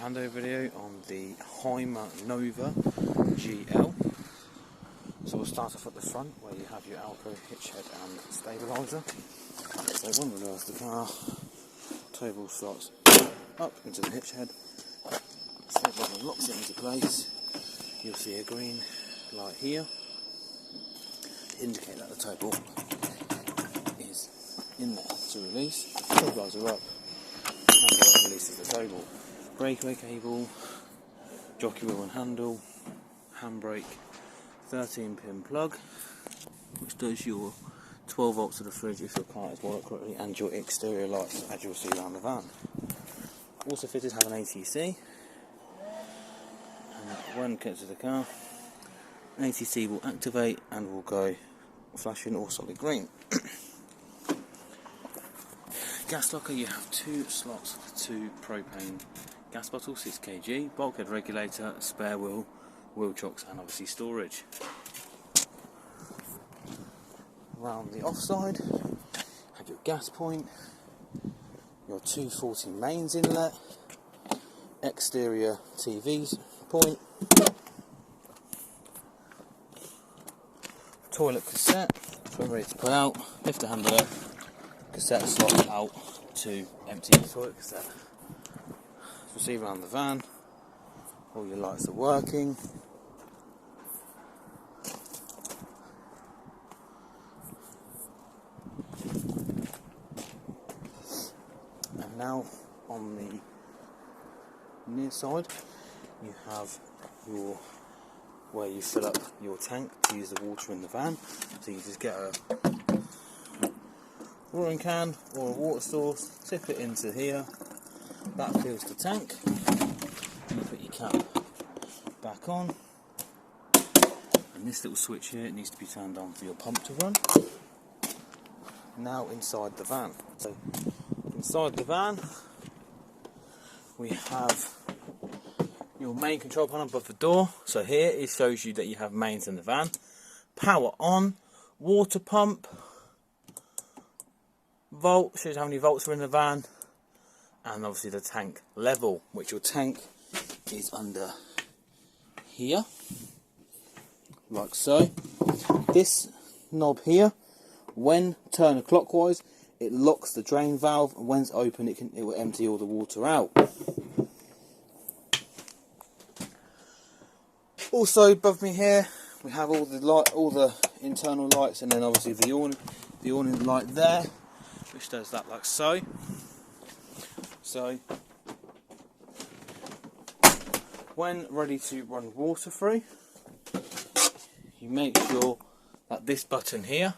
handover video on the Hymer Nova GL. So we'll start off at the front where you have your Alco hitch head and stabiliser. So when we reverse the car, toe ball slots up into the hitch head, stabiliser locks it into place. You'll see a green light here to indicate that the toe ball is in there to release. Stabiliser up, handle up releases the toe ball. Breakaway cable, jockey wheel and handle, handbrake, 13-pin plug, which does your 12 volts to the fridge if your car is wired correctly, and your exterior lights, as you'll see around the van. Also fitted have an ATC, and when connected to the car, ATC will activate and will go flashing or solid green. Gas locker, you have two slots for two propane gas bottles, 6 kg, bulkhead regulator, spare wheel, wheel chocks, and obviously storage. Around the offside, have your gas point, your 240 mains inlet, exterior TVs point, toilet cassette, so ready to put out, lift the handle up, cassette slot out to empty the toilet cassette. As you see around the van, all your lights are working. And now on the near side, you have your where you fill up your tank to use the water in the van. So you just get a watering can or a water source, tip it into here, that fills the tank, and you put your cap back on, and this little switch here, it needs to be turned on for your pump to run. Now inside the van. So inside the van we have your main control panel above the door. So here it shows you that you have mains in the van. Power on, water pump, volt, shows how many volts are in the van, and obviously the tank level, which your tank is under here, like so. This knob here, when turned clockwise, it locks the drain valve, and when it's open it will empty all the water out. Also above me here we have all the internal lights, and then obviously the awning light there, which does that like so. So when ready to run water through, you make sure that this button here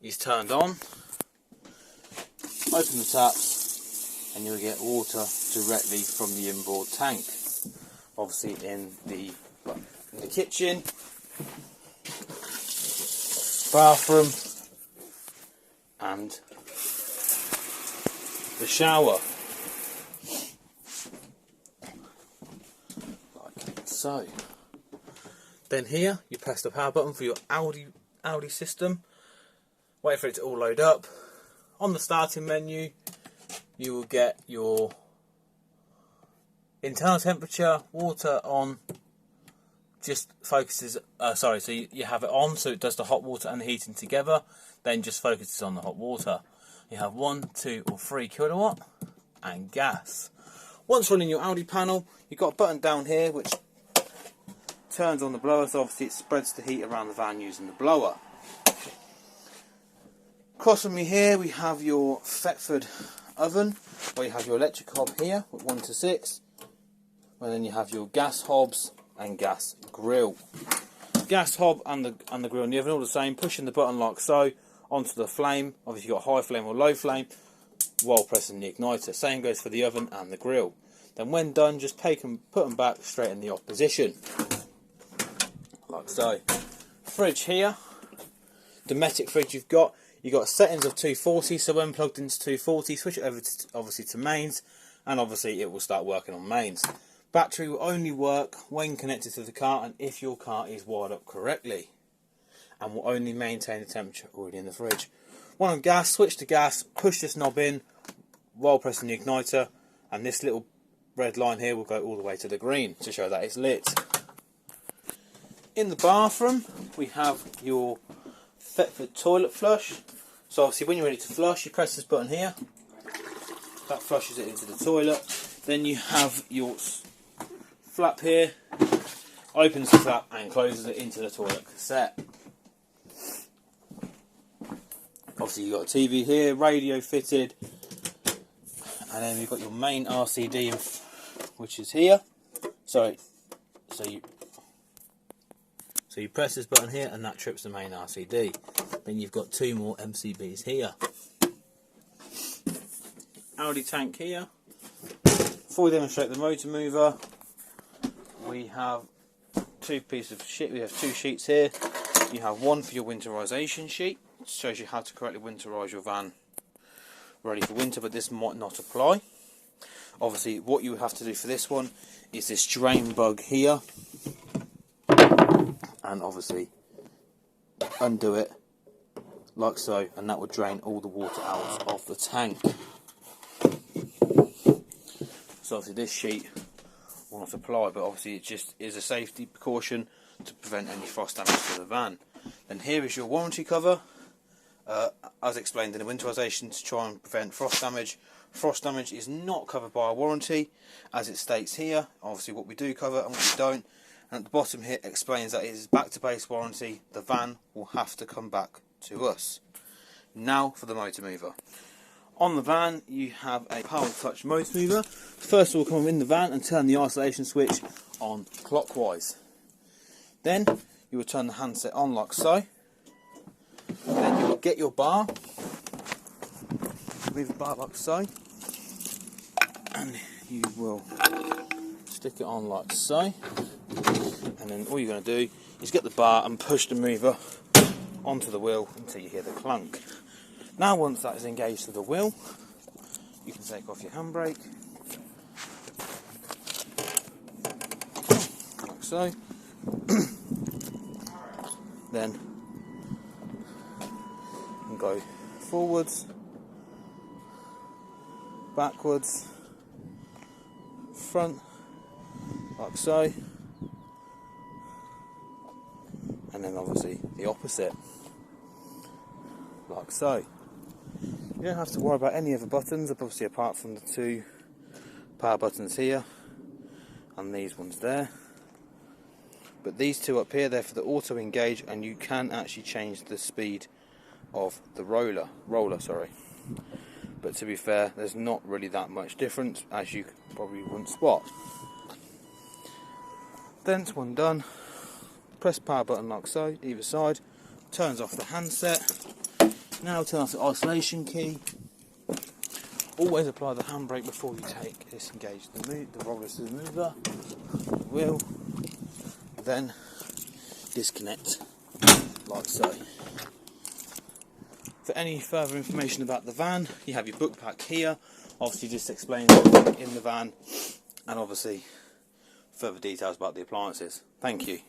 is turned on, open the taps, and you'll get water directly from the inboard tank. Obviously in the kitchen, bathroom, and the shower, like so. Then here you press the power button for your Audi system, wait for it to all load up. On the starting menu you will get your internal temperature, water on, just focuses, so you have it on so it does the hot water and the heating together, then just focuses on the hot water. You have 1, 2 or 3 kilowatt and gas. Once running your Audi panel, you've got a button down here which turns on the blower, so obviously it spreads the heat around the van using the blower. Across from me here we have your Thetford oven, where you have your electric hob here with 1 to 6, and then you have your gas hobs and gas grill. Gas hob and the grill in the oven all the same, pushing the button like so onto the flame. Obviously you've got high flame or low flame while pressing the igniter. Same goes for the oven and the grill. Then when done, just put them back straight in the off position, like so. Fridge here, domestic fridge you've got settings of 240, so when plugged into 240, switch it over to, obviously to mains, and obviously it will start working on mains. Battery will only work when connected to the car and if your car is wired up correctly, and will only maintain the temperature already in the fridge. One on gas, switch to gas, push this knob in while pressing the igniter, and this little red line here will go all the way to the green to show that it's lit. In the bathroom we have your Thetford toilet flush. So obviously when you're ready to flush, you press this button here, that flushes it into the toilet. Then you have your flap here, opens the flap and closes it into the toilet cassette. Obviously you've got a TV here, radio fitted, and then you've got your main RCD which is here. So you press this button here and that trips the main RCD. Then you've got two more MCBs here. Audi tank here. Before we demonstrate the motor mover, we have two pieces of sheet. We have two sheets here. You have one for your winterization sheet, which shows you how to correctly winterize your van ready for winter, but this might not apply. Obviously what you have to do for this one is this drain bug here, and obviously undo it like so, and that would drain all the water out of the tank. So obviously this sheet will not apply, but obviously it just is a safety precaution to prevent any frost damage to the van. Then here is your warranty cover, as explained in the winterization, to try and prevent frost damage. Frost damage is not covered by our warranty, as it states here. Obviously what we do cover and what we don't. And at the bottom here explains that it is back to base warranty. The van will have to come back to us. Now for the motor mover. On the van you have a power touch motor mover. First we'll come in the van and turn the isolation switch on clockwise. Then you will turn the handset on like so. Then you will get your bar, move the bar like so, and you will stick it on like so, and then all you're going to do is get the bar and push the mover onto the wheel until you hear the clunk. Now once that is engaged to the wheel, you can take off your handbrake like so. Then you can go forwards, backwards, front like so, and then obviously the opposite like so. You don't have to worry about any other buttons, obviously, apart from the two power buttons here and these ones there. But these two up here, they're for the auto engage, and you can actually change the speed of the roller. But to be fair, there's not really that much difference, as you probably wouldn't spot. Then it's one done. Press power button like so, either side. Turns off the handset. Now turn off the isolation key. Always apply the handbrake before you disengage the roller to the mover. Wheel. Then disconnect like so. For any further information about the van, you have your book pack here. Obviously just explains everything in the van, and obviously further details about the appliances. Thank you.